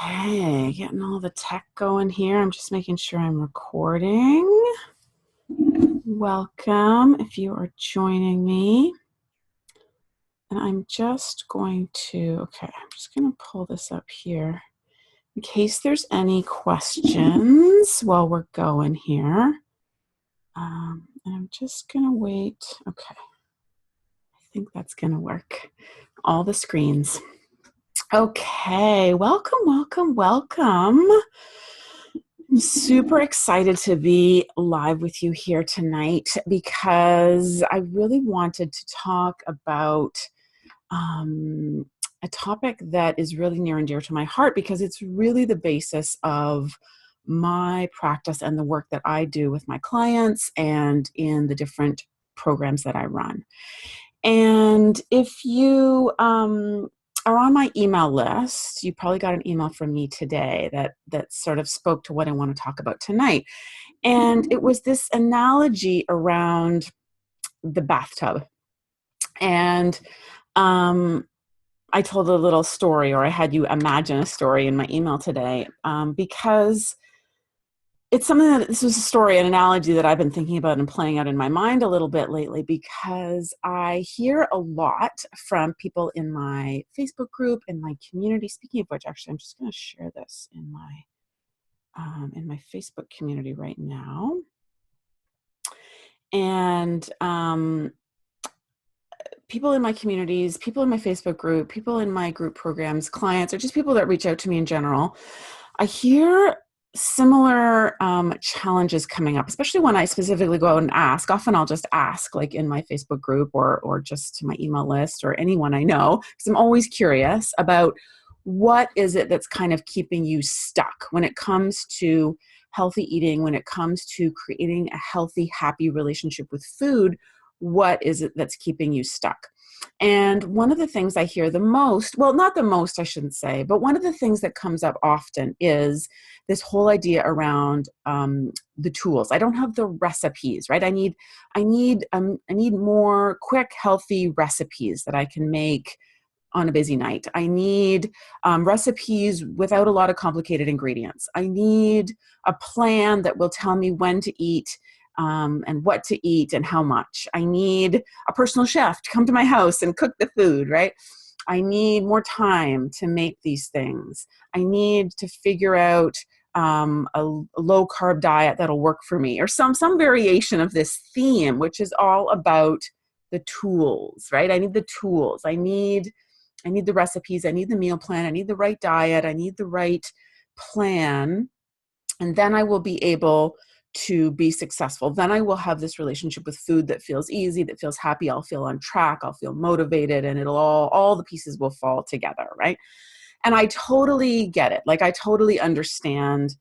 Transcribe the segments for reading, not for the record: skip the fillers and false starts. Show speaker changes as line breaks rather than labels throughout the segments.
Okay, getting all the tech going here. I'm just making sure I'm recording. Welcome if you are joining me. And I'm just going to, I'm just going to pull this up here in case there's any questions while we're going here. And I'm just going to wait. Okay, I think that's going to work. All the screens. Okay, welcome. I'm super excited to be live with you here tonight because I really wanted to talk about a topic that is really near and dear to my heart because it's really the basis of my practice and the work that I do with my clients and in the different programs that I run. And if you are on my email list, you probably got an email from me today that sort of spoke to what I want to talk about tonight. And it was this analogy around the bathtub. And I told a little story, or I had you imagine a story in my email today, because it's something that this was a story, an analogy that I've been thinking about and playing out in my mind a little bit lately, because I hear a lot from people in my Facebook group, in my community. Speaking of which, actually, I'm just going to share this in my Facebook community right now. And people in my communities, people in my Facebook group, people in my group programs, clients, or just people that reach out to me in general, I hear similar challenges coming up, especially when I specifically go out and ask. Often I'll just ask, like in my Facebook group or just to my email list or anyone I know, because I'm always curious about what is it that's kind of keeping you stuck when it comes to healthy eating, when it comes to creating a healthy, happy relationship with food. What is it that's keeping you stuck? And one of the things I hear the most, well, not the most, I shouldn't say, but one of the things that comes up often is this whole idea around the tools. I don't have the recipes, right? I need more quick, healthy recipes that I can make on a busy night. I need recipes without a lot of complicated ingredients. I need a plan that will tell me when to eat and what to eat and how much. I need a personal chef to come to my house and cook the food, right? I need more time to make these things. I need to figure out a low carb diet that'll work for me, or some variation of this theme, which is all about the tools, right? I need the tools. I need the recipes. I need the meal plan. I need the right diet. I need the right plan. And then I will be able to be successful. Then I will have this relationship with food that feels easy, that feels happy. I'll feel on track. I'll feel motivated, and it'll all the pieces will fall together, right? And I totally get it. Like I totally understand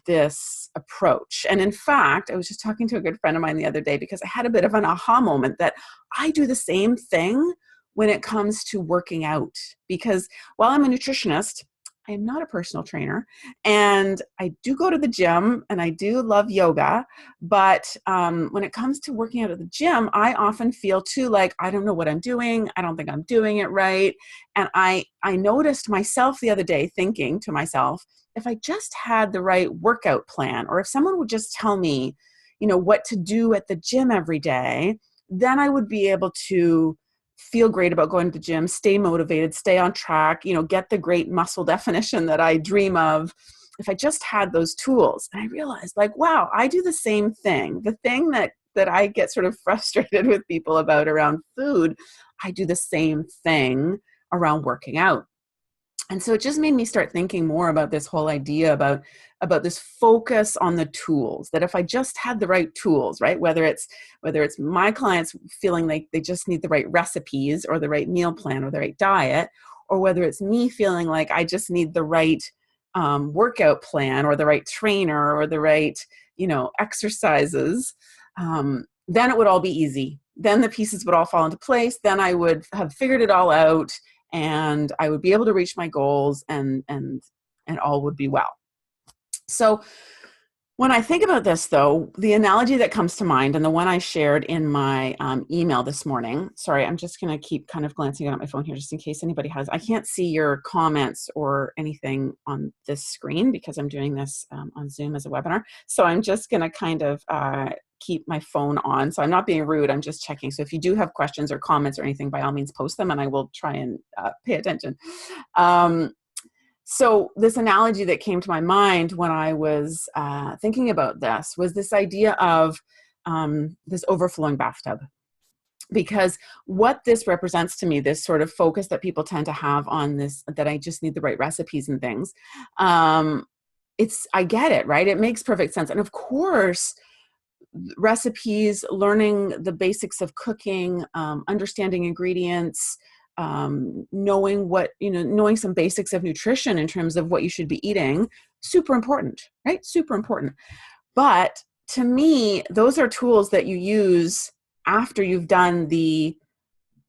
this approach. And in fact, I was just talking to a good friend of mine the other day because I had a bit of an aha moment that I do the same thing when it comes to working out. Because while I'm a nutritionist, I am not a personal trainer, and I do go to the gym and I do love yoga. But when it comes to working out at the gym, I often feel too like, I don't know what I'm doing. I don't think I'm doing it right. And I noticed myself the other day thinking to myself, if I just had the right workout plan, or if someone would just tell me, what to do at the gym every day, then I would be able to feel great about going to the gym, stay motivated, stay on track, get the great muscle definition that I dream of. If I just had those tools. And I realized, like, wow, I do the same thing. The thing that I get sort of frustrated with people about around food, I do the same thing around working out. And so it just made me start thinking more about this whole idea about this focus on the tools, that if I just had the right tools, right, whether it's my clients feeling like they just need the right recipes or the right meal plan or the right diet, or whether it's me feeling like I just need the right workout plan or the right trainer or the right, exercises, then it would all be easy. Then the pieces would all fall into place. Then I would have figured it all out, and I would be able to reach my goals, and all would be well. So When I think about this, though, the analogy that comes to mind, and the one I shared in my email this morning, sorry, I'm just going to keep kind of glancing at my phone here just in case anybody has, I can't see your comments or anything on this screen because I'm doing this on Zoom as a webinar. So I'm just going to kind of keep my phone on. So I'm not being rude, I'm just checking. So if you do have questions or comments or anything, by all means, post them and I will try and pay attention. So this analogy that came to my mind when I was thinking about this was this idea of this overflowing bathtub. Because what this represents to me, this sort of focus that people tend to have on this, that I just need the right recipes and things, I get it, right? It makes perfect sense. And of course, recipes, learning the basics of cooking, understanding ingredients, knowing some basics of nutrition in terms of what you should be eating, super important, right? Super important. But to me, those are tools that you use after you've done the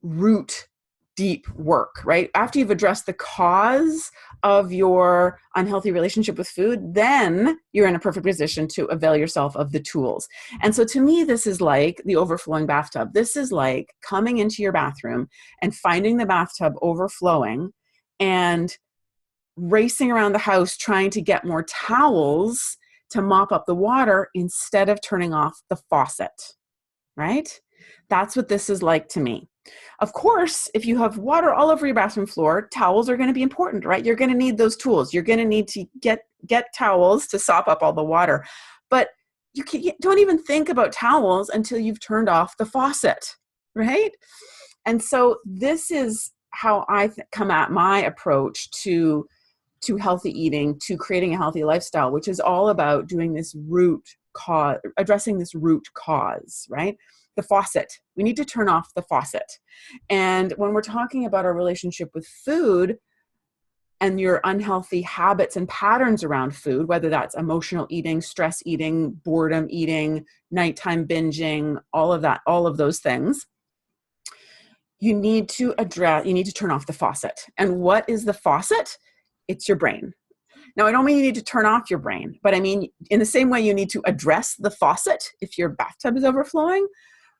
root deep work, right? After you've addressed the cause of your unhealthy relationship with food, then you're in a perfect position to avail yourself of the tools. And so to me, this is like the overflowing bathtub. This is like coming into your bathroom and finding the bathtub overflowing and racing around the house trying to get more towels to mop up the water instead of turning off the faucet, right? That's what this is like to me. Of course, if you have water all over your bathroom floor, towels are going to be important, right? You're going to need those tools. You're going to need to get towels to sop up all the water. But you don't even think about towels until you've turned off the faucet, right? And so this is how I come at my approach to healthy eating, to creating a healthy lifestyle, which is all about doing this root cause, addressing this root cause, right? The faucet. We need to turn off the faucet. And when we're talking about our relationship with food and your unhealthy habits and patterns around food, whether that's emotional eating, stress eating, boredom eating, nighttime binging, all of those things, you need to turn off the faucet. And what is the faucet? It's your brain. Now, I don't mean you need to turn off your brain, but I mean, in the same way you need to address the faucet if your bathtub is overflowing,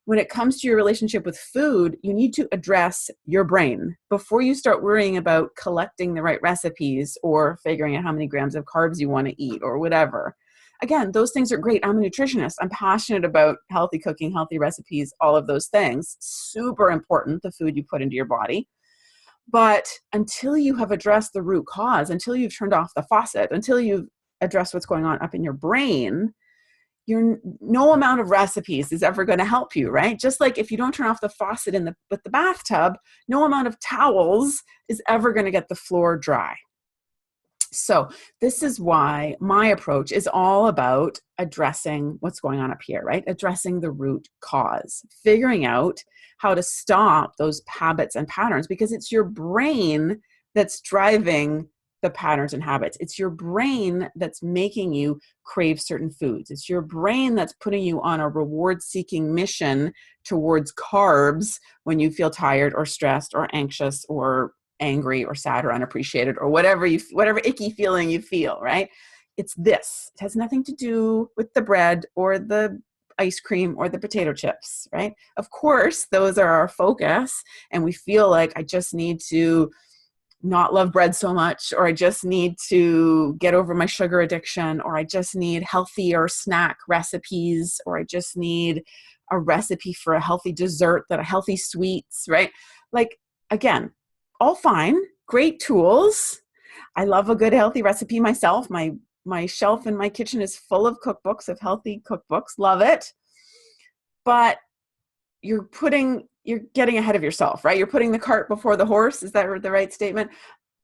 when it comes to your relationship with food, you need to address your brain before you start worrying about collecting the right recipes or figuring out how many grams of carbs you want to eat or whatever. Again, those things are great. I'm a nutritionist. I'm passionate about healthy cooking, healthy recipes, all of those things. Super important, the food you put into your body. But until you have addressed the root cause, until you've turned off the faucet, until you've addressed what's going on up in your brain, no amount of recipes is ever going to help you, right? Just like if you don't turn off the faucet with the bathtub, no amount of towels is ever going to get the floor dry. So this is why my approach is all about addressing what's going on up here, right? Addressing the root cause, figuring out how to stop those habits and patterns, because it's your brain that's driving the patterns and habits. It's your brain that's making you crave certain foods. It's your brain that's putting you on a reward-seeking mission towards carbs when you feel tired or stressed or anxious or angry or sad or unappreciated or whatever icky feeling you feel, right? It's this. It has nothing to do with the bread or the ice cream or the potato chips, right? Of course, those are our focus, and we feel like I just need to not love bread so much, or I just need to get over my sugar addiction, or I just need healthier snack recipes, or I just need a recipe for a healthy dessert, that a healthy sweets, right? Like, again, all fine, great tools. I love a good healthy recipe myself. My shelf in my kitchen is full of cookbooks, of healthy cookbooks. Love it. But you're getting ahead of yourself, right? You're putting the cart before the horse. Is that the right statement?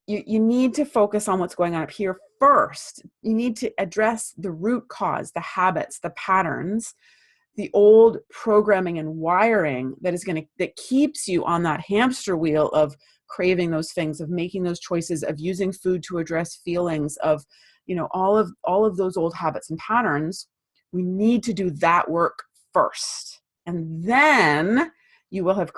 You need to focus on what's going on up here first. You need to address the root cause, the habits, the patterns, the old programming and wiring that keeps you on that hamster wheel of craving those things, of making those choices, of using food to address feelings, of, all of those old habits and patterns. We need to do that work first. And then you will have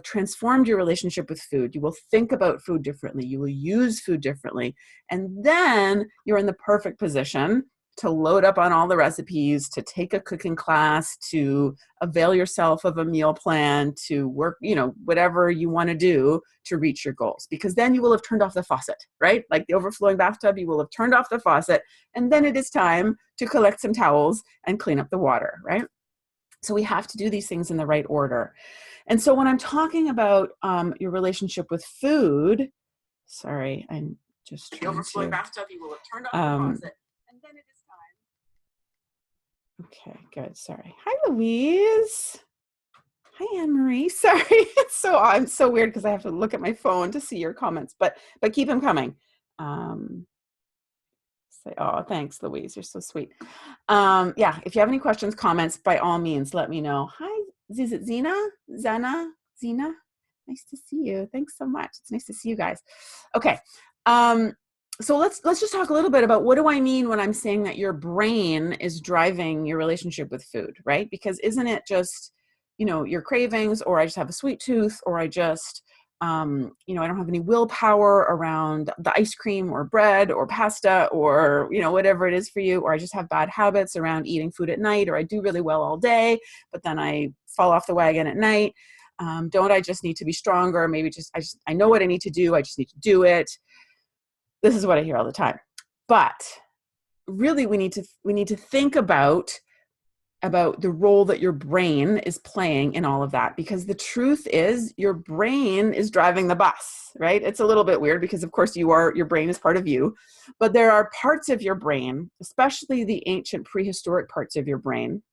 transformed your relationship with food. You will think about food differently. You will use food differently. And then you're in the perfect position to load up on all the recipes, to take a cooking class, to avail yourself of a meal plan, to work, whatever you want to do to reach your goals. Because then you will have turned off the faucet, right? Like the overflowing bathtub, you will have turned off the faucet, and then it is time to collect some towels and clean up the water, right? So we have to do these things in the right order. And so when I'm talking about your relationship with food, sorry, I'm just trying to... The overflowing bathtub, you will have turned off the faucet, and then it is time. Okay, good. Sorry. Hi, Louise. Hi, Anne-Marie. Sorry. I'm so weird because I have to look at my phone to see your comments, but keep them coming. Oh, thanks, Louise. You're so sweet. Yeah, if you have any questions, comments, by all means, let me know. Hi, is it Zena? Zena? Nice to see you. Thanks so much. It's nice to see you guys. Okay. So let's just talk a little bit about what do I mean when I'm saying that your brain is driving your relationship with food, right? Because isn't it just, your cravings, or I just have a sweet tooth, or I just, I don't have any willpower around the ice cream or bread or pasta or, whatever it is for you, or I just have bad habits around eating food at night, or I do really well all day, but then I fall off the wagon at night. Don't I just need to be stronger? Maybe I know what I need to do. I just need to do it. This is what I hear all the time. But really we need to think about the role that your brain is playing in all of that, because the truth is your brain is driving the bus, right? It's a little bit weird because of course your brain is part of you, but there are parts of your brain, especially the ancient prehistoric parts of your brain,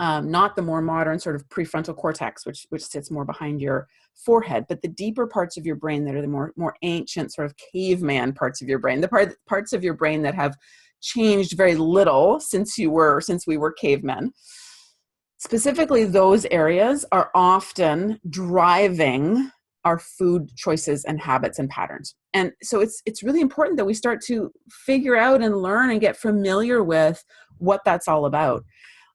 not the more modern sort of prefrontal cortex, which sits more behind your forehead, but the deeper parts of your brain that are the more ancient sort of caveman parts of your brain, the parts of your brain that have changed very little since we were cavemen. Specifically, those areas are often driving our food choices and habits and patterns. And so it's really important that we start to figure out and learn and get familiar with what that's all about.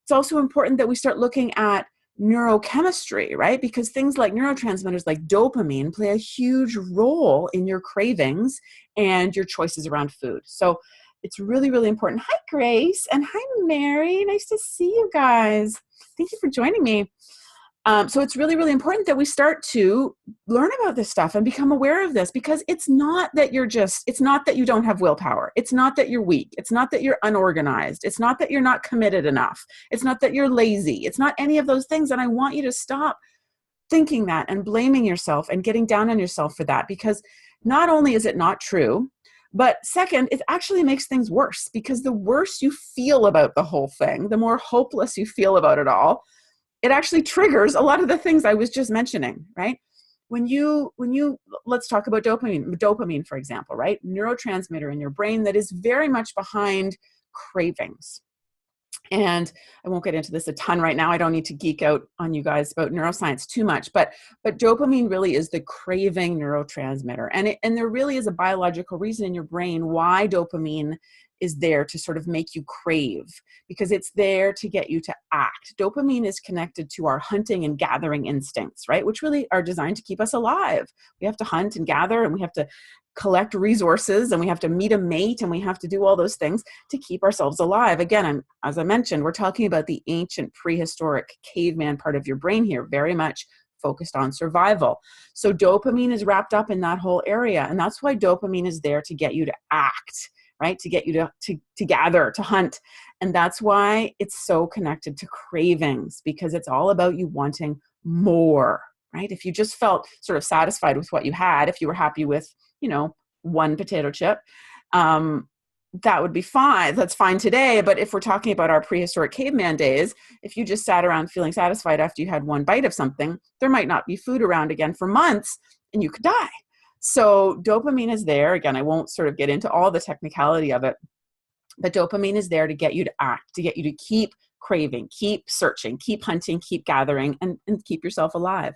It's also important that we start looking at neurochemistry, right? Because things like neurotransmitters like dopamine play a huge role in your cravings and your choices around food. So it's really, really important. Hi, Grace, and hi, Mary. Nice to see you guys. Thank you for joining me. So it's really, really important that we start to learn about this stuff and become aware of this, because it's not that you don't have willpower. It's not that you're weak. It's not that you're unorganized. It's not that you're not committed enough. It's not that you're lazy. It's not any of those things. And I want you to stop thinking that and blaming yourself and getting down on yourself for that, because not only is it not true, but second, it actually makes things worse, because the worse you feel about the whole thing, the more hopeless you feel about it all, it actually triggers a lot of the things I was just mentioning, right? When you let's talk about dopamine, for example, right? Neurotransmitter in your brain that is very much behind cravings. And I won't get into this a ton right now. I don't need to geek out on you guys about neuroscience too much, but dopamine really is the craving neurotransmitter. And there really is a biological reason in your brain why dopamine is there to sort of make you crave, because it's there to get you to act. Dopamine is connected to our hunting and gathering instincts, right? Which really are designed to keep us alive. We have to hunt and gather, and we have to collect resources, and we have to meet a mate, and we have to do all those things to keep ourselves alive. Again, as I mentioned, we're talking about the ancient prehistoric caveman part of your brain here, very much focused on survival. So dopamine is wrapped up in that whole area. And that's why dopamine is there to get you to act, right? To get you to gather, to hunt. And that's why it's so connected to cravings, because it's all about you wanting more, right? If you just felt sort of satisfied with what you had, if you were happy with, one potato chip, that would be fine. That's fine today. But if we're talking about our prehistoric caveman days, if you just sat around feeling satisfied after you had one bite of something, there might not be food around again for months and you could die. So dopamine is there. Again, I won't sort of get into all the technicality of it, but dopamine is there to get you to act, to get you to keep craving, keep searching, keep hunting, keep gathering, and keep yourself alive.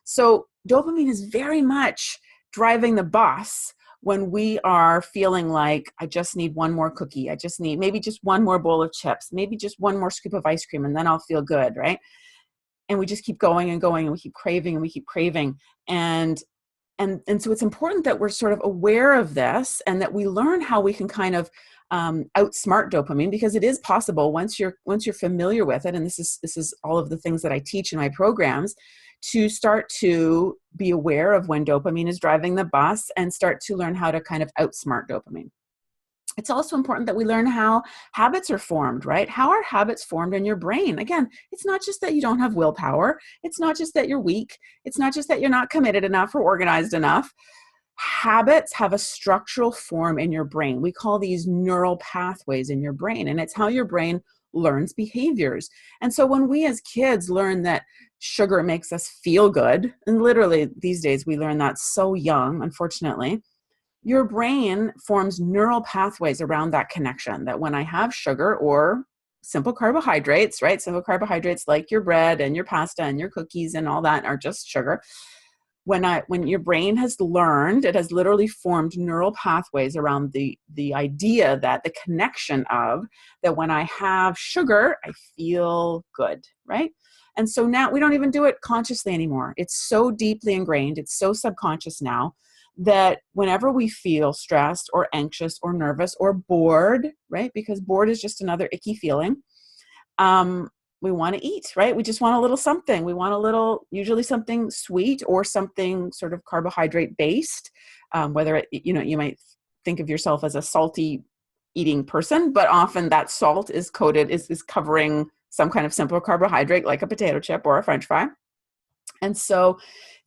So dopamine is very much driving the bus when we are feeling like, I just need one more cookie. I just need maybe just one more bowl of chips, maybe just one more scoop of ice cream, and then I'll feel good, right? And we just keep going and going, and we keep craving and we keep craving. And so it's important that we're sort of aware of this, and that we learn how we can kind of outsmart dopamine, because it is possible once you're familiar with it, and this is all of the things that I teach in my programs, to start to be aware of when dopamine is driving the bus and start to learn how to kind of outsmart dopamine. It's also important that we learn how habits are formed, right? How are habits formed in your brain? Again, it's not just that you don't have willpower. It's not just that you're weak. It's not just that you're not committed enough or organized enough. Habits have a structural form in your brain. We call these neural pathways in your brain, and it's how your brain learns behaviors. And so when we as kids learn that sugar makes us feel good, and literally these days we learn that so young, unfortunately, your brain forms neural pathways around that connection, that when I have sugar or simple carbohydrates, right? Simple carbohydrates like your bread and your pasta and your cookies and all that are just sugar. When your brain has learned, it has literally formed neural pathways around the idea that the connection of that when I have sugar, I feel good, right? And so now we don't even do it consciously anymore. It's so deeply ingrained. It's so subconscious now that whenever we feel stressed or anxious or nervous or bored, right? Because bored is just another icky feeling. We want to eat, right? We just want a little something. We want a little, usually something sweet or something sort of carbohydrate based, whether it, you might think of yourself as a salty eating person, but often that salt is coated, is covering some kind of simple carbohydrate like a potato chip or a French fry. And so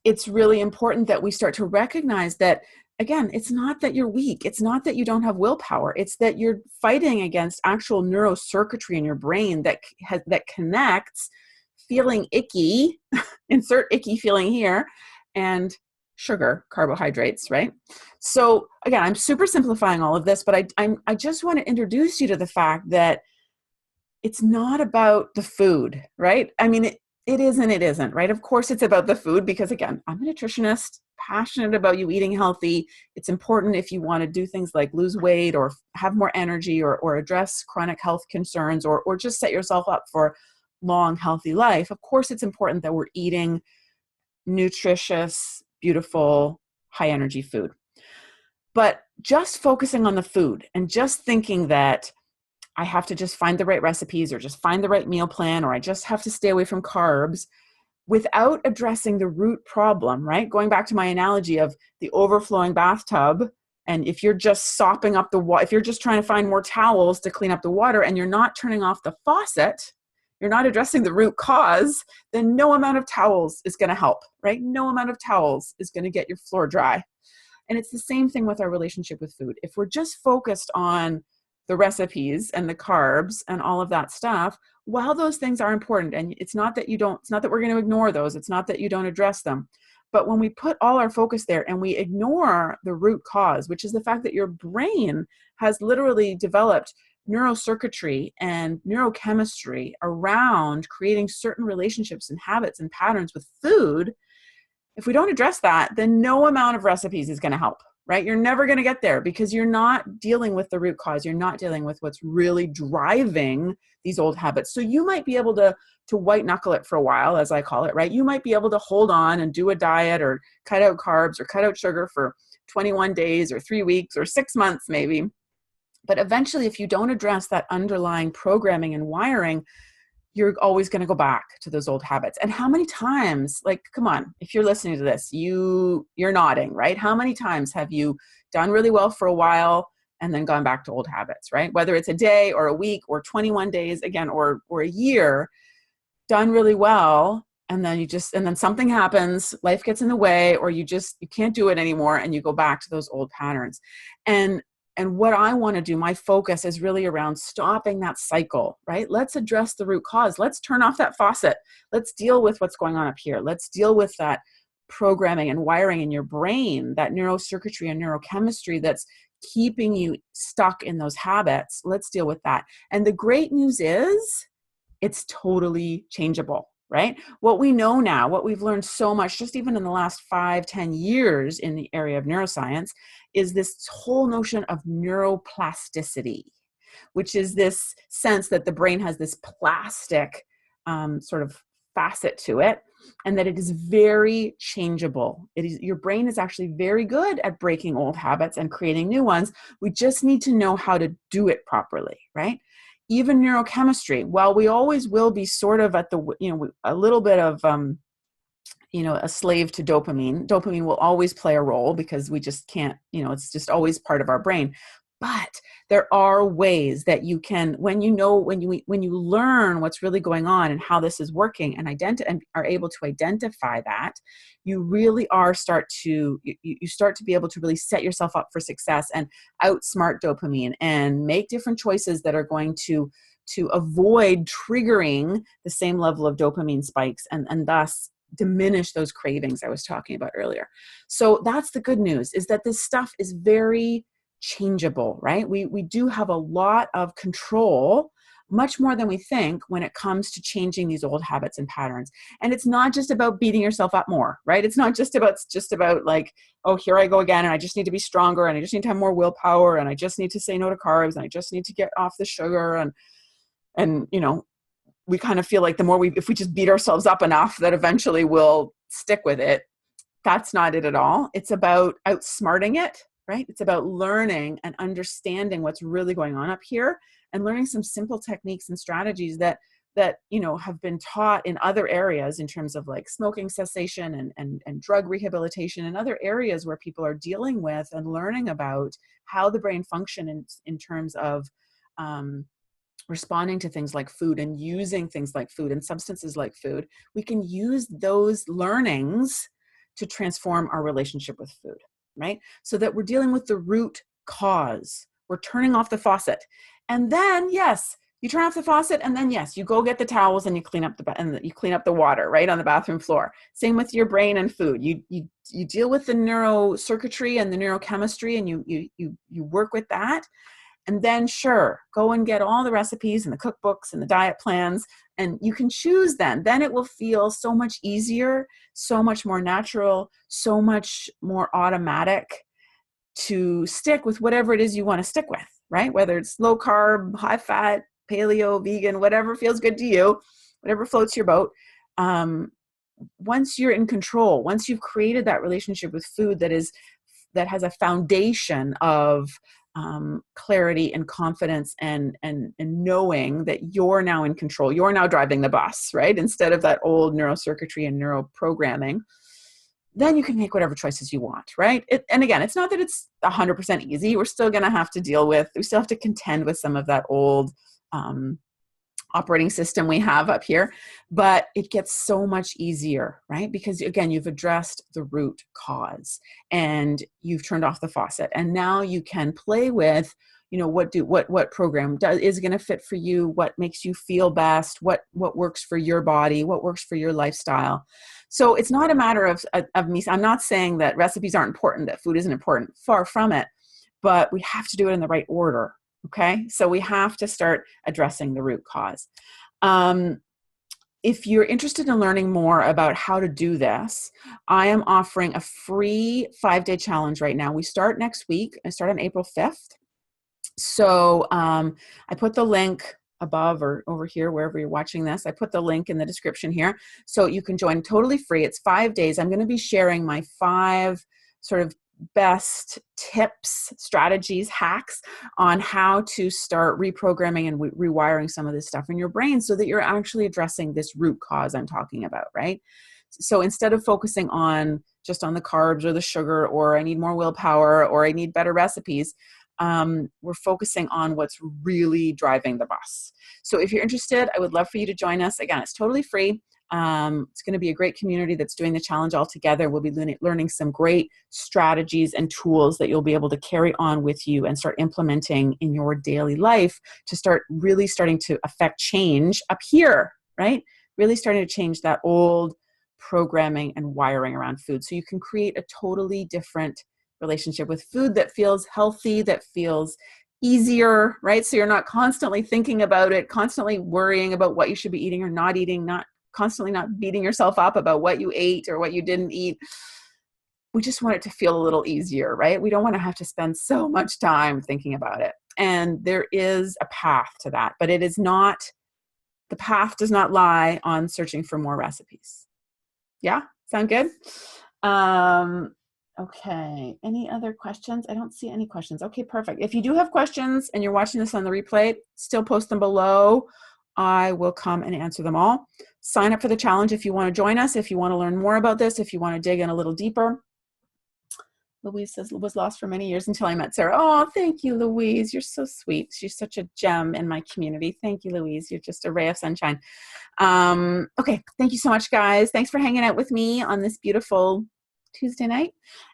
it's really important that we start to recognize that, again, it's not that you're weak. It's not that you don't have willpower. It's that you're fighting against actual neurocircuitry in your brain that connects feeling icky, insert icky feeling here, and sugar, carbohydrates, right? So again, I'm super simplifying all of this, but I just want to introduce you to the fact that it's not about the food, right? I mean, it is and it isn't, right? Of course it's about the food because, again, I'm a nutritionist, passionate about you eating healthy. It's important if you want to do things like lose weight or have more energy or address chronic health concerns or just set yourself up for long, healthy life. Of course, it's important that we're eating nutritious, beautiful, high energy food. But just focusing on the food and just thinking that I have to just find the right recipes or just find the right meal plan, or I just have to stay away from carbs without addressing the root problem, right? Going back to my analogy of the overflowing bathtub. And if you're just sopping up the water, if you're just trying to find more towels to clean up the water and you're not turning off the faucet, you're not addressing the root cause, then no amount of towels is going to help, right? No amount of towels is going to get your floor dry. And it's the same thing with our relationship with food. If we're just focused on the recipes and the carbs and all of that stuff, while those things are important, and it's not that we're going to ignore those, it's not that you don't address them, but when we put all our focus there and we ignore the root cause, which is the fact that your brain has literally developed neurocircuitry and neurochemistry around creating certain relationships and habits and patterns with food, if we don't address that, then no amount of recipes is going to help. Right? You're never going to get there because you're not dealing with the root cause. You're not dealing with what's really driving these old habits. So you might be able to white knuckle it for a while, as I call it, right? You might be able to hold on and do a diet or cut out carbs or cut out sugar for 21 days or 3 weeks or 6 months maybe. But eventually, if you don't address that underlying programming and wiring, you're always going to go back to those old habits. And how many times, like, come on, if you're listening to this, you're nodding, right? How many times have you done really well for a while and then gone back to old habits, right? Whether it's a day or a week or 21 days, again, or a year, done really well. And then something happens, life gets in the way, or you can't do it anymore. And you go back to those old patterns. And what I want to do, my focus is really around stopping that cycle, right? Let's address the root cause. Let's turn off that faucet. Let's deal with what's going on up here. Let's deal with that programming and wiring in your brain, that neurocircuitry and neurochemistry that's keeping you stuck in those habits. Let's deal with that. And the great news is it's totally changeable. Right? What we know now, what we've learned so much, just even in the last 5-10 years in the area of neuroscience, is this whole notion of neuroplasticity, which is this sense that the brain has this plastic sort of facet to it. and that it is very changeable. Your brain is actually very good at breaking old habits and creating new ones. We just need to know how to do it properly, right? Even neurochemistry, while we always will be sort of at the, a little bit of, a slave to dopamine. Dopamine will always play a role because we just can't, it's just always part of our brain. But there are ways that you can, when you learn what's really going on and how this is working and are able to identify that, you really start to be able to really set yourself up for success and outsmart dopamine and make different choices that are going to avoid triggering the same level of dopamine spikes and thus diminish those cravings I was talking about earlier. So that's the good news, is that this stuff is very changeable, right? We do have a lot of control, much more than we think, when it comes to changing these old habits and patterns. And it's not just about beating yourself up more, right? It's not just about like, oh, here I go again, and I just need to be stronger, and I just need to have more willpower, and I just need to say no to carbs, and I just need to get off the sugar, and we kind of feel like if we just beat ourselves up enough, that eventually we'll stick with it. That's not it at all. It's about outsmarting it, right? It's about learning and understanding what's really going on up here, and learning some simple techniques and strategies that have been taught in other areas, in terms of like smoking cessation and drug rehabilitation, and other areas where people are dealing with and learning about how the brain functions in terms of responding to things like food and using things like food and substances like food. We can use those learnings to transform our relationship with food, right? So that we're dealing with the root cause. We're turning off the faucet. And then, yes, you turn off the faucet, and then, yes, you go get the towels and you clean up the water, right, on the bathroom floor. Same with your brain and food. You deal with the neurocircuitry and the neurochemistry, and you work with that. And then, sure, go and get all the recipes and the cookbooks and the diet plans, and you can choose then. Then it will feel so much easier, so much more natural, so much more automatic to stick with whatever it is you want to stick with, right? Whether it's low carb, high fat, paleo, vegan, whatever feels good to you, whatever floats your boat. Once you're in control, once you've created that relationship with food that has a foundation of clarity and confidence and knowing that you're now in control, you're now driving the bus, right? Instead of that old neurocircuitry and neuroprogramming, then you can make whatever choices you want, right? And again, it's not that it's 100% easy. We still have to contend with some of that old operating system we have up here, but it gets so much easier, right? Because again, you've addressed the root cause and you've turned off the faucet, and now you can play with, what program is going to fit for you, what makes you feel best, what works for your body, what works for your lifestyle. So it's not a matter of me. I'm not saying that recipes aren't important, that food isn't important, far from it, but we have to do it in the right order. Okay, so we have to start addressing the root cause. If you're interested in learning more about how to do this, I am offering a free 5-day challenge right now. We start next week. I start on April 5th. So I put the link above or over here, wherever you're watching this. I put the link in the description here. So you can join totally free. It's 5 days. I'm going to be sharing my 5 sort of best tips, strategies, hacks on how to start reprogramming and rewiring some of this stuff in your brain so that you're actually addressing this root cause I'm talking about, right? So instead of focusing just on the carbs or the sugar, or I need more willpower, or I need better recipes, we're focusing on what's really driving the bus. So if you're interested, I would love for you to join us. Again, it's totally free. It's going to be a great community that's doing the challenge all together. We'll be learning some great strategies and tools that you'll be able to carry on with you and start implementing in your daily life to starting to affect change up here, right? Really starting to change that old programming and wiring around food. So you can create a totally different relationship with food that feels healthy, that feels easier, right? So you're not constantly thinking about it, constantly worrying about what you should be eating or not eating, constantly not beating yourself up about what you ate or what you didn't eat. We just want it to feel a little easier, right? We don't want to have to spend so much time thinking about it. And there is a path to that, but the path does not lie on searching for more recipes. Yeah, sound good? Um, okay, any other questions? I don't see any questions. Okay, perfect. If you do have questions and you're watching this on the replay, still post them below. I will come and answer them all. Sign up for the challenge if you want to join us, if you want to learn more about this, if you want to dig in a little deeper. Louise says, was lost for many years until I met Sarah. Oh, thank you, Louise. You're so sweet. She's such a gem in my community. Thank you, Louise. You're just a ray of sunshine. Okay, thank you so much, guys. Thanks for hanging out with me on this beautiful Tuesday night.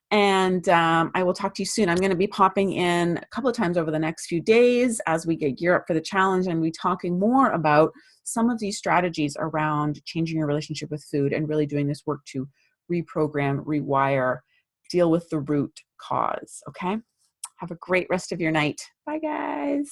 And I will talk to you soon. I'm going to be popping in a couple of times over the next few days as we get gear up for the challenge, and we'll be talking more about some of these strategies around changing your relationship with food and really doing this work to reprogram, rewire, deal with the root cause. Okay? Have a great rest of your night. Bye, guys.